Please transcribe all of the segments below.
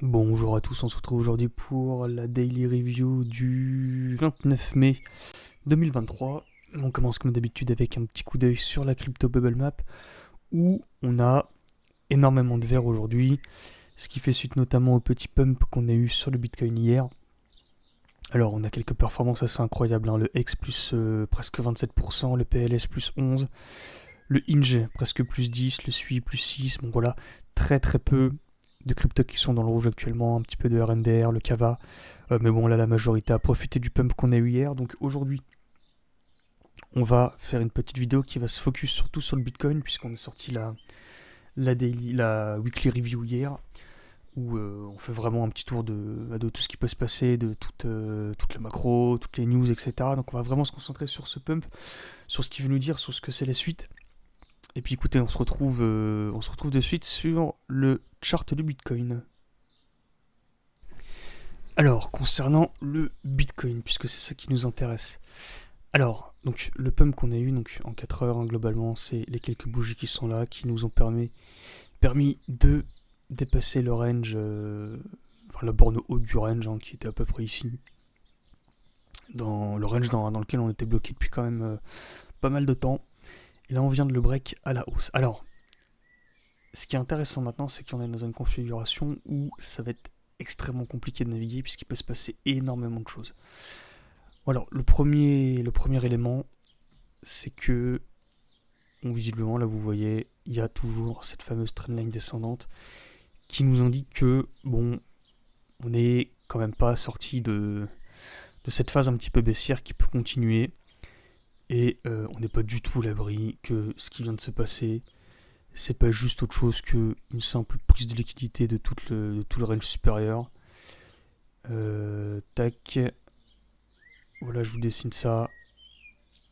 Bonjour à tous, on se retrouve aujourd'hui pour la daily review du 29 mai 2023. On commence comme d'habitude avec un petit coup d'œil sur la crypto bubble map où on a énormément de verre aujourd'hui, ce qui fait suite notamment au petit pump qu'on a eu sur le Bitcoin hier. Alors on a quelques performances assez incroyables, hein. Le X plus presque 27%, le PLS plus 11%, le Inge presque plus 10%, le SUI plus 6%. Bon voilà, très très peu de cryptos qui sont dans le rouge actuellement, un petit peu de RNDR, le Kava. Mais bon, là, la majorité a profité du pump qu'on a eu hier. Donc aujourd'hui, on va faire une petite vidéo qui va se focus surtout sur le Bitcoin, puisqu'on a sorti la weekly review hier, où on fait vraiment un petit tour de tout ce qui peut se passer, de toute la macro, toutes les news, etc. Donc on va vraiment se concentrer sur ce pump, sur ce qu'il veut nous dire, sur ce que c'est la suite. Et puis écoutez, on se retrouve de suite sur le chart du Bitcoin. Alors, concernant le Bitcoin, puisque c'est ça qui nous intéresse. Alors, donc le pump qu'on a eu donc, en 4 heures, hein, globalement, c'est les quelques bougies qui sont là, qui nous ont permis de dépasser le range, enfin la borne haute du range, hein, qui était à peu près ici, dans le range dans lequel on était bloqué depuis quand même pas mal de temps. Et là, on vient de le break à la hausse. Alors, ce qui est intéressant maintenant, c'est qu'on est dans une configuration où ça va être extrêmement compliqué de naviguer, puisqu'il peut se passer énormément de choses. Alors, le premier élément, c'est que, bon, visiblement, là vous voyez, il y a toujours cette fameuse trendline descendante qui nous indique que, bon, on n'est quand même pas sorti de cette phase un petit peu baissière qui peut continuer. Et on n'est pas du tout à l'abri que ce qui vient de se passer, c'est pas juste autre chose qu'une simple prise de liquidité de tout le range supérieur. Tac, voilà, je vous dessine ça.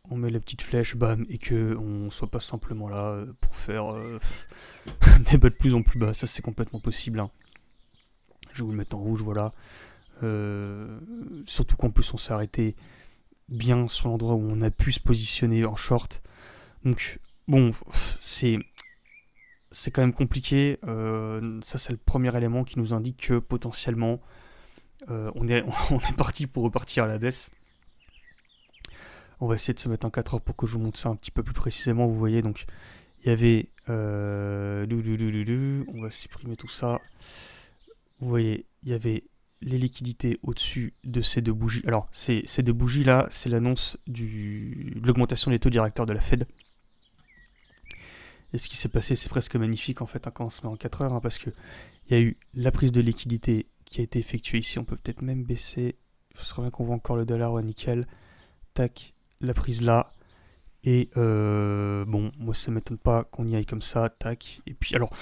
On met la petite flèche, bam, et que on soit pas simplement là pour faire des bas de plus en plus bas. Ça, c'est complètement possible, hein. Je vais vous le mettre en rouge, voilà. Surtout qu'en plus, on s'est arrêté bien sur l'endroit où on a pu se positionner en short. Donc, bon, c'est quand même compliqué. Ça, c'est le premier élément qui nous indique que potentiellement, on est parti pour repartir à la baisse. On va essayer de se mettre en 4 heures pour que je vous montre ça un petit peu plus précisément. Vous voyez, donc il y avait. On va supprimer tout ça. Vous voyez, il y avait les liquidités au-dessus de ces deux bougies. Alors, ces deux bougies-là, c'est l'annonce de l'augmentation des taux directeurs de la Fed. Et ce qui s'est passé, c'est presque magnifique en fait, hein, quand on se met en 4 heures, hein, parce qu'il y a eu la prise de liquidité qui a été effectuée ici. On peut peut-être même baisser. Il serait bien qu'on voit encore le dollar, ouais, nickel. Tac, la prise là. Et bon, moi ça m'étonne pas qu'on y aille comme ça, tac. Et puis alors,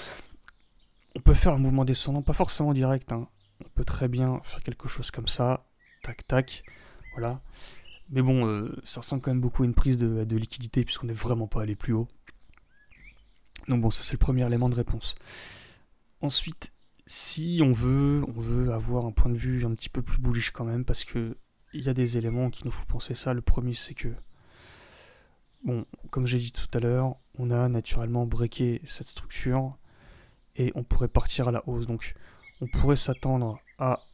on peut faire un mouvement descendant, pas forcément direct, hein. On peut très bien faire quelque chose comme ça, tac tac, voilà. Mais bon, ça ressemble quand même beaucoup à une prise de liquidité puisqu'on n'est vraiment pas allé plus haut. Donc bon, ça c'est le premier élément de réponse. Ensuite, si on veut avoir un point de vue un petit peu plus bullish quand même, parce que il y a des éléments qui nous font penser ça. Le premier, c'est que, bon, comme j'ai dit tout à l'heure, on a naturellement breaké cette structure et on pourrait partir à la hausse. Donc on pourrait s'attendre à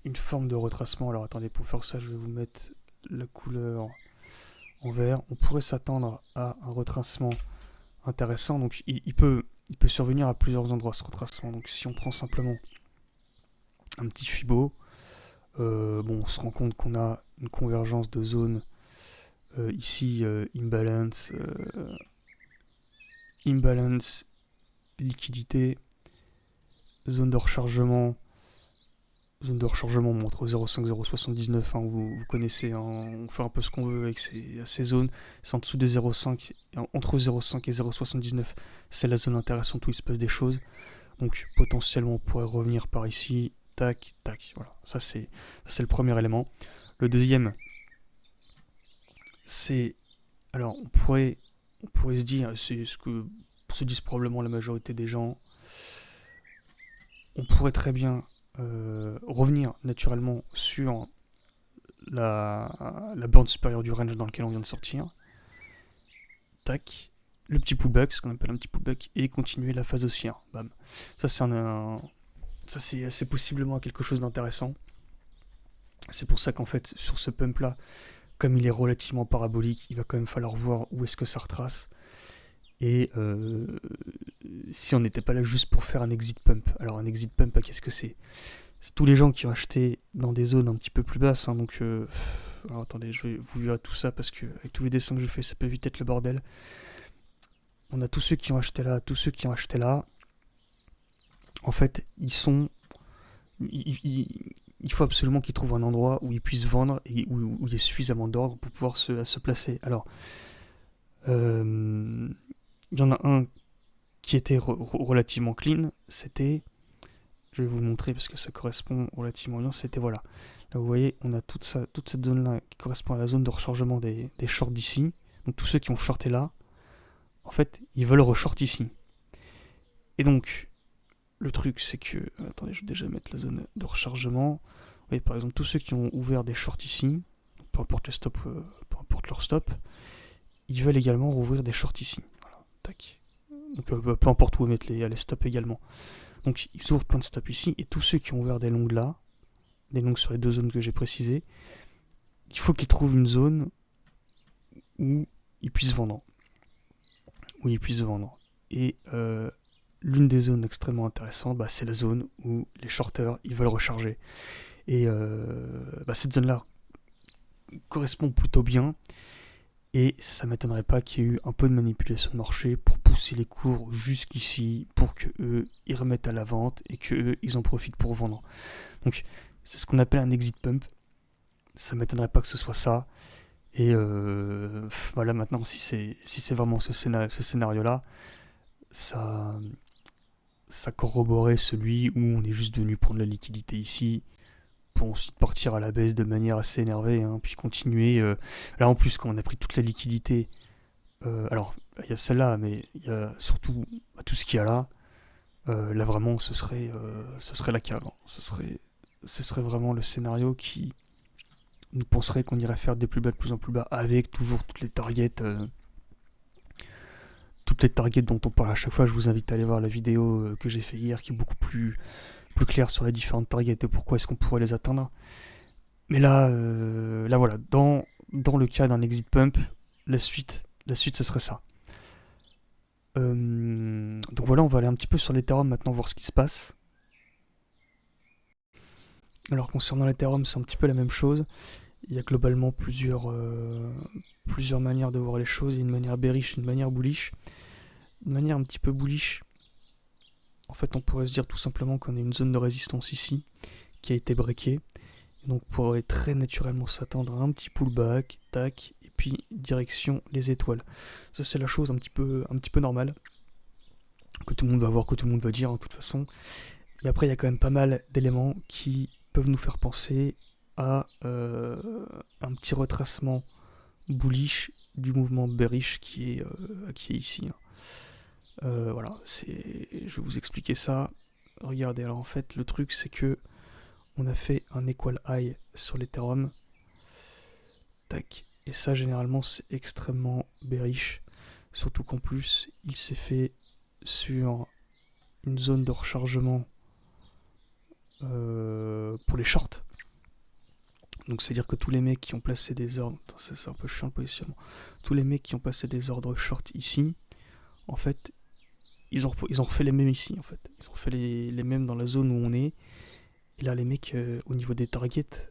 une forme de retracement. Alors attendez, pour faire ça, je vais vous mettre la couleur en vert. On pourrait s'attendre à un retracement intéressant. Donc il peut survenir à plusieurs endroits ce retracement. Donc si on prend simplement un petit Fibo, bon, on se rend compte qu'on a une convergence de zones ici, imbalance, liquidité, zone de rechargement. Zone de rechargement entre 0,5 et 0,79, hein, vous connaissez, hein, on fait un peu ce qu'on veut avec ces zones. C'est en dessous des 0,5, entre 0,5 et 0,79, c'est la zone intéressante où il se passe des choses. Donc potentiellement on pourrait revenir par ici, tac, tac, voilà. Ça c'est le premier élément. Le deuxième, c'est, alors on pourrait se dire, c'est ce que se disent probablement la majorité des gens, on pourrait très bien revenir naturellement sur la borne supérieure du range dans lequel on vient de sortir. Tac. Le petit pullback, ce qu'on appelle un petit pullback, et continuer la phase haussière. Bam. Ça, Ça c'est possiblement quelque chose d'intéressant. C'est pour ça qu'en fait sur ce pump là, comme il est relativement parabolique, il va quand même falloir voir où est-ce que ça retrace. Et si on n'était pas là juste pour faire un exit pump. Alors un exit pump, qu'est-ce que c'est? C'est tous les gens qui ont acheté dans des zones un petit peu plus basses. Hein, donc alors, attendez, je vais vous verrez tout ça parce que avec tous les dessins que je fais, ça peut vite être le bordel. On a tous ceux qui ont acheté là, tous ceux qui ont acheté là. En fait, ils sont... Il faut absolument qu'ils trouvent un endroit où ils puissent vendre et où il y ait suffisamment d'ordre pour pouvoir se placer. Alors, il y en a un qui était relativement clean, c'était, je vais vous le montrer parce que ça correspond relativement bien, c'était voilà. Là vous voyez, on a toute cette zone-là qui correspond à la zone de rechargement des shorts d'ici. Donc tous ceux qui ont shorté là, en fait, ils veulent reshort ici. Et donc, le truc c'est que, attendez, je vais déjà mettre la zone de rechargement. Vous voyez, par exemple, tous ceux qui ont ouvert des shorts ici, peu importe les stops, peu importe leur stop, ils veulent également rouvrir des shorts ici. Voilà, tac. Donc peu importe où mettre les stops également. Donc ils ouvrent plein de stops ici, et tous ceux qui ont ouvert des longues là, des longues sur les deux zones que j'ai précisées, il faut qu'ils trouvent une zone où ils puissent vendre. Où ils puissent vendre. Et l'une des zones extrêmement intéressantes, bah, c'est la zone où les shorters ils veulent recharger. Et bah, cette zone-là correspond plutôt bien. Et ça m'étonnerait pas qu'il y ait eu un peu de manipulation de marché pour pousser les cours jusqu'ici, pour que eux ils remettent à la vente et que eux ils en profitent pour vendre. Donc c'est ce qu'on appelle un exit pump. Ça m'étonnerait pas que ce soit ça. Et voilà, maintenant si c'est vraiment ce scénario-là, ça corroborait celui où on est juste venu prendre la liquidité ici pour ensuite partir à la baisse de manière assez énervée, hein, puis continuer. Là en plus, quand on a pris toute la liquidité, alors il y a celle-là, mais il y a surtout tout ce qu'il y a là. Là vraiment, ce serait la cave. Hein. Ce serait vraiment le scénario qui nous penserait qu'on irait faire des plus bas de plus en plus bas avec toujours toutes les targets dont on parle à chaque fois. Je vous invite à aller voir la vidéo que j'ai fait hier qui est beaucoup plus claire sur les différentes targets et pourquoi est-ce qu'on pourrait les atteindre. Mais là voilà, dans le cas d'un exit pump, la suite ce serait ça. Donc voilà, on va aller un petit peu sur l'Ethereum maintenant, voir ce qui se passe. Alors concernant l'Ethereum, c'est un petit peu la même chose. Il y a globalement plusieurs manières de voir les choses. Il y a une manière bearish, une manière bullish. Une manière un petit peu bullish, en fait on pourrait se dire tout simplement qu'on a une zone de résistance ici qui a été breakée. Donc on pourrait très naturellement s'attendre à un petit pullback, tac, et puis direction les étoiles. Ça c'est la chose un petit peu normale, que tout le monde va voir, que tout le monde va dire, hein, de toute façon. Mais après il y a quand même pas mal d'éléments qui peuvent nous faire penser à un petit retracement bullish du mouvement bearish qui est ici. Hein. Voilà, je vais vous expliquer ça. Regardez, alors en fait, le truc c'est que on a fait un equal high sur l'Ethereum. Tac. Et ça, généralement, c'est extrêmement bearish. Surtout qu'en plus, il s'est fait sur une zone de rechargement pour les shorts. Donc c'est à dire que tous les mecs qui ont placé des ordres, c'est un peu chiant le positionnement, tous les mecs qui ont passé des ordres short ici, en fait, ils ont refait les mêmes ici, en fait. Ils ont refait les mêmes dans la zone où on est. Et là, les mecs, au niveau des targets,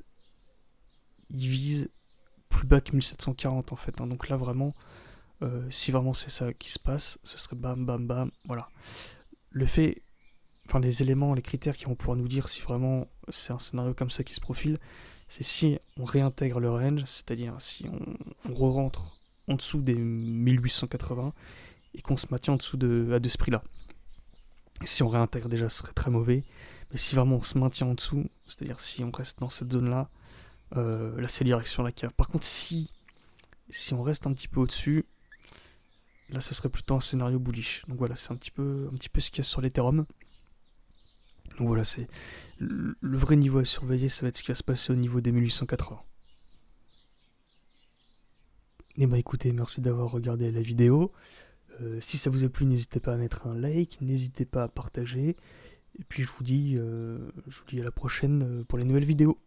ils visent plus bas que 1740, en fait. Hein. Donc là, vraiment, si vraiment c'est ça qui se passe, ce serait bam, bam, bam, voilà. Le fait, enfin les éléments, les critères qui vont pouvoir nous dire si vraiment c'est un scénario comme ça qui se profile, c'est si on réintègre le range, c'est-à-dire si on re-rentre en dessous des 1880 et qu'on se maintient en dessous à ce prix-là. Et si on réintègre déjà, ce serait très mauvais. Mais si vraiment on se maintient en dessous, c'est-à-dire si on reste dans cette zone-là, là c'est direction la cave. Par contre, si on reste un petit peu au-dessus, là ce serait plutôt un scénario bullish. Donc voilà, c'est un petit peu ce qu'il y a sur l'Ethereum. Donc voilà, c'est le vrai niveau à surveiller, ça va être ce qui va se passer au niveau des 1880. Et bah écoutez, merci d'avoir regardé la vidéo. Si ça vous a plu, n'hésitez pas à mettre un like, n'hésitez pas à partager. Et puis je vous dis à la prochaine pour les nouvelles vidéos.